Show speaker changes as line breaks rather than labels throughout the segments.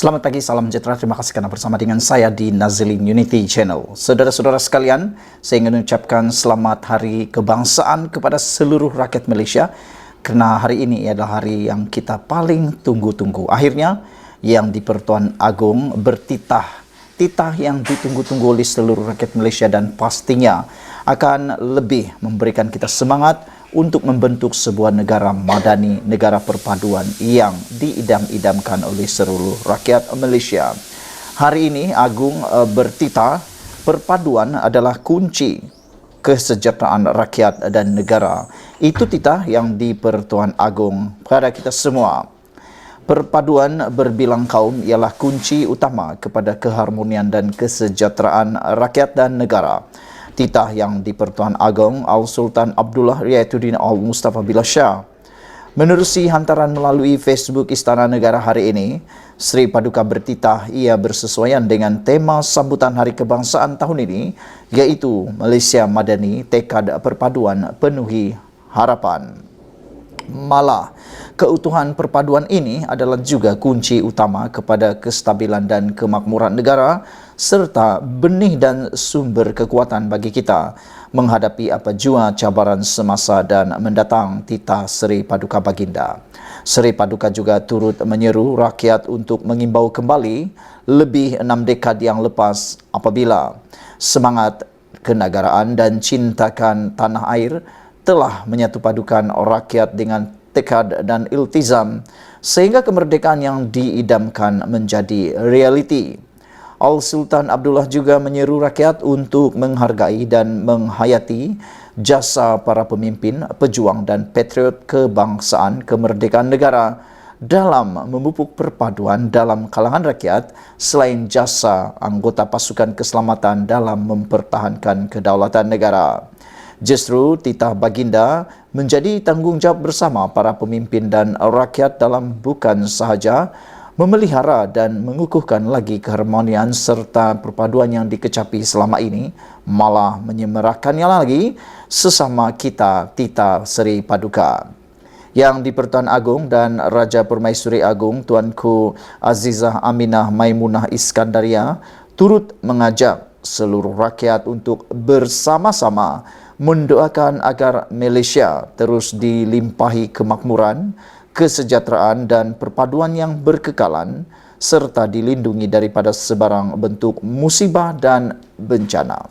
Selamat pagi, salam sejahtera. Terima kasih karena bersama dengan saya di Nazilin Unity Channel. Saudara-saudara sekalian, saya ingin mengucapkan selamat Hari Kebangsaan kepada seluruh rakyat Malaysia. Kerana hari ini adalah hari yang kita paling tunggu-tunggu. Akhirnya, yang di-Pertuan Agong bertitah. Titah yang ditunggu-tunggu oleh seluruh rakyat Malaysia dan pastinya akan lebih memberikan kita semangat untuk membentuk sebuah negara madani, negara perpaduan yang diidam-idamkan oleh seluruh rakyat Malaysia. Hari ini Agung bertitah, perpaduan adalah kunci kesejahteraan rakyat dan negara. Itu titah yang di-Pertuan Agong kepada kita semua. Perpaduan berbilang kaum ialah kunci utama kepada keharmonian dan kesejahteraan rakyat dan negara. Titah yang di-Pertuan Agong Al-Sultan Abdullah Riayatuddin Al-Mustafa Billah Shah. Menerusi hantaran melalui Facebook Istana Negara hari ini, Sri Paduka bertitah ia bersesuaian dengan tema sambutan Hari Kebangsaan tahun ini, iaitu Malaysia Madani, Tekad Perpaduan Penuhi Harapan. Malah, keutuhan perpaduan ini adalah juga kunci utama kepada kestabilan dan kemakmuran negara serta benih dan sumber kekuatan bagi kita menghadapi apa jua cabaran semasa dan mendatang, titah Sri Paduka Baginda. Sri Paduka juga turut menyeru rakyat untuk mengimbau kembali lebih 6 dekad yang lepas apabila semangat kenegaraan dan cintakan tanah air telah menyatupadukan rakyat dengan tekad dan iltizam sehingga kemerdekaan yang diidamkan menjadi realiti. Al-Sultan Abdullah juga menyeru rakyat untuk menghargai dan menghayati jasa para pemimpin, pejuang dan patriot kebangsaan kemerdekaan negara dalam memupuk perpaduan dalam kalangan rakyat selain jasa anggota pasukan keselamatan dalam mempertahankan kedaulatan negara. Justru titah Baginda menjadi tanggungjawab bersama para pemimpin dan rakyat dalam bukan sahaja memelihara dan mengukuhkan lagi keharmonian serta perpaduan yang dikecapi selama ini, malah menyemarakannya lagi sesama kita, titah Sri Paduka. Yang di-Pertuan Agong dan Raja Permaisuri Agong Tuanku Azizah Aminah Maimunah Iskandaria turut mengajak seluruh rakyat untuk bersama-sama mendoakan agar Malaysia terus dilimpahi kemakmuran, kesejahteraan dan perpaduan yang berkekalan serta dilindungi daripada sebarang bentuk musibah dan bencana.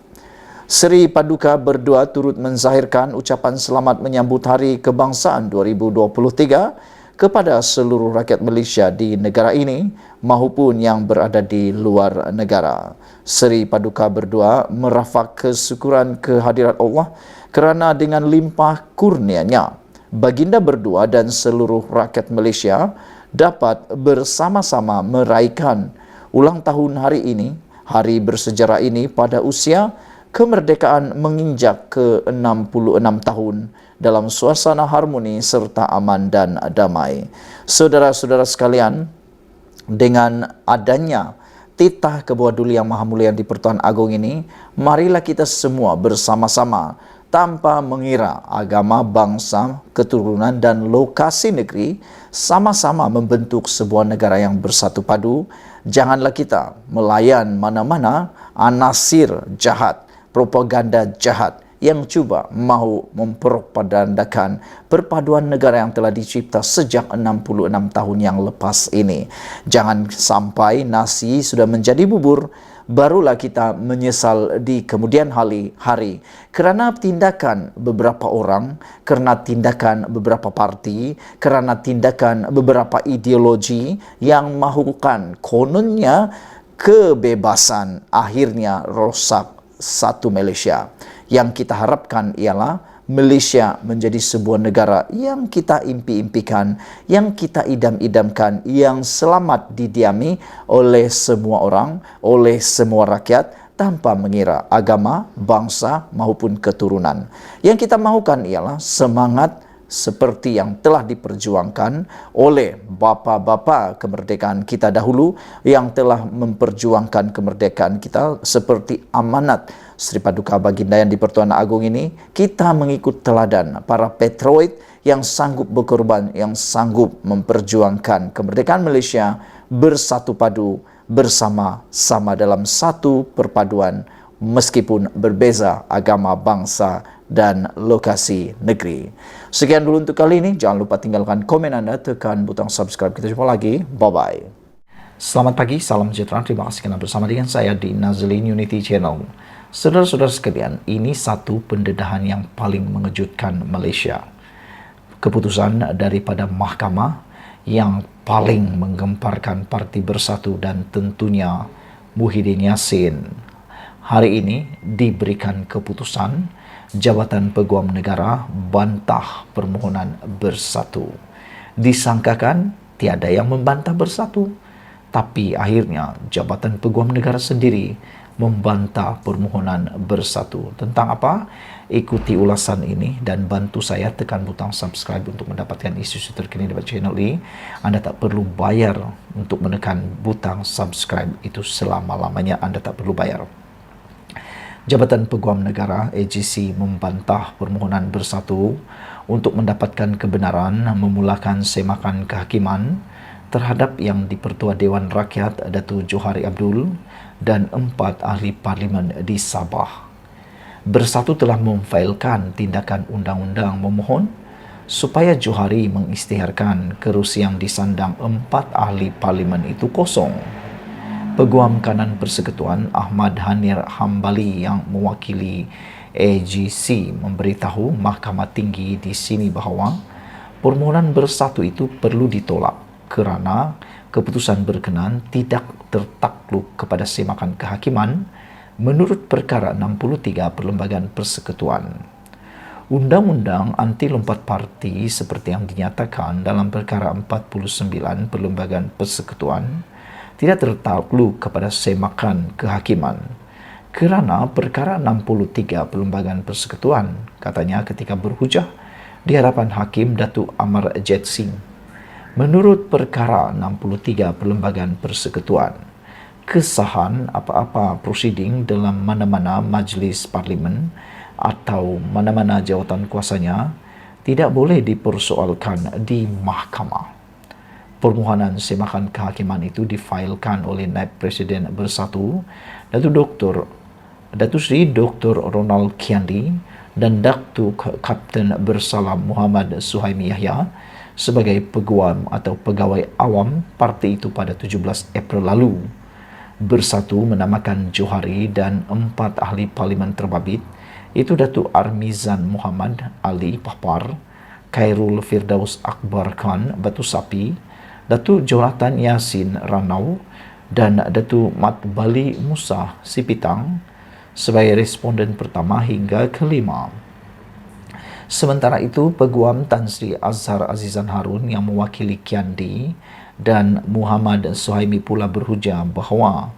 Sri Paduka berdoa turut menzahirkan ucapan selamat menyambut Hari Kebangsaan 2023 kepada seluruh rakyat Malaysia di negara ini maupun yang berada di luar negara. Sri Paduka berdoa merafak kesyukuran kehadirat Allah kerana dengan limpah kurnianya, Baginda berdoa dan seluruh rakyat Malaysia dapat bersama-sama meraihkan ulang tahun hari ini, hari bersejarah ini pada usia kemerdekaan menginjak ke-66 tahun dalam suasana harmoni serta aman dan damai. Saudara-saudara sekalian, dengan adanya titah Kebuah Duli Yang Maha Mulia yang di-Pertuan Agong ini, marilah kita semua bersama-sama tanpa mengira agama, bangsa, keturunan dan lokasi negeri sama-sama membentuk sebuah negara yang bersatu padu. Janganlah kita melayan mana-mana anasir jahat, propaganda jahat yang cuba mahu mempropagandakan perpaduan negara yang telah dicipta sejak 66 tahun yang lepas ini. Jangan sampai nasi sudah menjadi bubur, barulah kita menyesal di kemudian hari kerana tindakan beberapa orang, kerana tindakan beberapa parti, kerana tindakan beberapa ideologi yang mahukan kononnya kebebasan akhirnya rosak satu Malaysia. Yang kita harapkan ialah Malaysia menjadi sebuah negara yang kita impi-impikan, yang kita idam-idamkan, yang selamat didiami oleh semua orang, oleh semua rakyat tanpa mengira agama, bangsa maupun keturunan. Yang kita mahukan ialah semangat seperti yang telah diperjuangkan oleh bapa-bapa kemerdekaan kita dahulu yang telah memperjuangkan kemerdekaan kita seperti amanat Sri Paduka Baginda yang di-Pertuan Agong ini. Kita mengikut teladan para patriot yang sanggup berkorban, yang sanggup memperjuangkan kemerdekaan Malaysia bersatu padu bersama-sama dalam satu perpaduan meskipun berbeza agama, bangsa, dan lokasi negeri. Sekian dulu untuk kali ini. Jangan lupa tinggalkan komen Anda, tekan butang subscribe. Kita jumpa lagi. Bye-bye. Selamat pagi, salam sejahtera. Terima kasih karena bersama dengan saya di Nazilin Unity Channel. Saudara-saudara sekalian, ini satu pendedahan yang paling mengejutkan Malaysia. Keputusan daripada mahkamah yang paling menggemparkan Parti Bersatu dan tentunya Muhyiddin Yassin. Hari ini diberikan keputusan Jabatan Peguam Negara bantah permohonan Bersatu. Disangkakan tiada yang membantah Bersatu, tapi akhirnya Jabatan Peguam Negara sendiri membantah permohonan Bersatu. Tentang apa? Ikuti ulasan ini dan bantu saya tekan butang subscribe untuk mendapatkan isu-isu terkini di channel ini. Anda tak perlu bayar untuk menekan butang subscribe, itu selama-lamanya Anda tak perlu bayar. Jabatan Peguam Negara AGC membantah permohonan Bersatu untuk mendapatkan kebenaran memulakan semakan kehakiman terhadap yang di-Pertua Dewan Rakyat Datuk Johari Abdul dan 4 ahli parlimen di Sabah. Bersatu telah memfailkan tindakan undang-undang memohon supaya Johari mengisytiharkan kerusi yang disandang 4 ahli parlimen itu kosong. Peguam Kanan Persekutuan Ahmad Hanir Hambali yang mewakili AGC memberitahu Mahkamah Tinggi di sini bahawa permohonan Bersatu itu perlu ditolak kerana keputusan berkenan tidak tertakluk kepada semakan kehakiman menurut Perkara 63 Perlembagaan Persekutuan. Undang-undang anti lompat parti seperti yang dinyatakan dalam Perkara 49 Perlembagaan Persekutuan tidak tertakluk kepada semakan kehakiman kerana Perkara 63 Perlembagaan Persekutuan, katanya ketika berhujah di hadapan Hakim Datuk Amar Jet Singh. Menurut Perkara 63 Perlembagaan Persekutuan, kesahan apa-apa prosiding dalam mana-mana majlis parlimen atau mana-mana jawatan kuasanya tidak boleh dipersoalkan di mahkamah. Permohonan semakan kehakiman itu difailkan oleh Naib Presiden Bersatu, Datuk Seri Dr. Ronald Kiandi dan Datuk Kapten Bersalam Muhammad Suhaimi Yahya sebagai peguam atau pegawai awam parti itu pada 17 April lalu. Bersatu menamakan Johari dan 4 ahli parlimen terbabit, itu Datuk Armizan Muhammad Ali Papar, Khairul Firdaus Akbar Khan Batu Sapi, Datuk Jonathan Yasin Ranau dan Datuk Mat Bali Musa Sipitang sebagai responden pertama hingga kelima. Sementara itu, Peguam Tan Sri Azhar Azizan Harun yang mewakili Kiandi dan Muhammad Suhaimi pula berhujah bahawa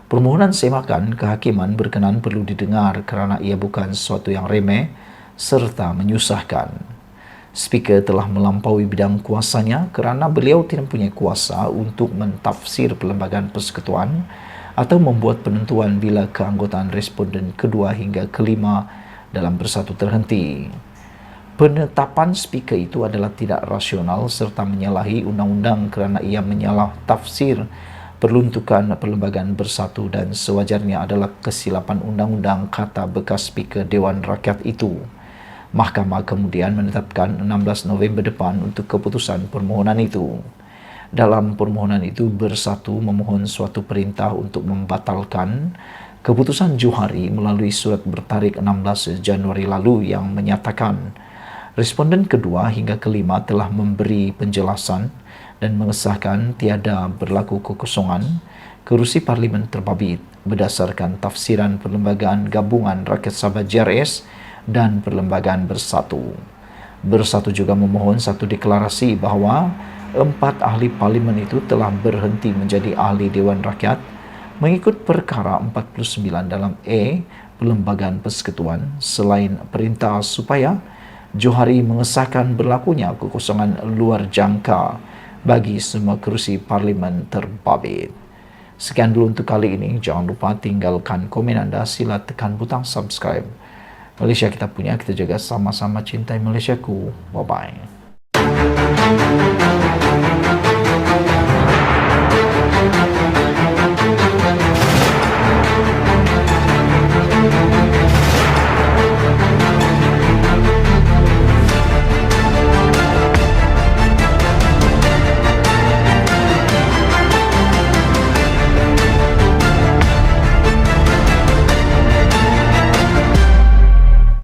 permohonan semakan kehakiman berkenan perlu didengar kerana ia bukan sesuatu yang remeh serta menyusahkan. Speaker telah melampaui bidang kuasanya kerana beliau tidak mempunyai kuasa untuk mentafsir Perlembagaan Persekutuan atau membuat penentuan bila keanggotaan responden kedua hingga kelima dalam Bersatu terhenti. Penetapan speaker itu adalah tidak rasional serta menyalahi undang-undang kerana ia menyalah tafsir perluntukan Perlembagaan Bersatu dan sewajarnya adalah kesilapan undang-undang, kata bekas speaker Dewan Rakyat itu. Mahkamah kemudian menetapkan 16 November depan untuk keputusan permohonan itu. Dalam permohonan itu, Bersatu memohon suatu perintah untuk membatalkan keputusan Johari melalui surat bertarikh 16 Januari lalu yang menyatakan responden kedua hingga kelima telah memberi penjelasan dan mengesahkan tiada berlaku kekosongan kerusi parlimen terbabit berdasarkan tafsiran Perlembagaan Gabungan Rakyat Sabah JRS dan Perlembagaan Bersatu. Bersatu juga memohon satu deklarasi bahawa 4 ahli parlimen itu telah berhenti menjadi ahli Dewan Rakyat mengikut Perkara 49 dalam A Perlembagaan Persekutuan selain perintah supaya Johari mengesahkan berlakunya kekosongan luar jangka bagi semua kerusi parlimen terbabit. Sekian dulu untuk kali ini. Jangan lupa tinggalkan komen anda, sila tekan butang subscribe. Malaysia kita punya, kita jaga sama-sama cintai Malaysiaku. Bye-bye.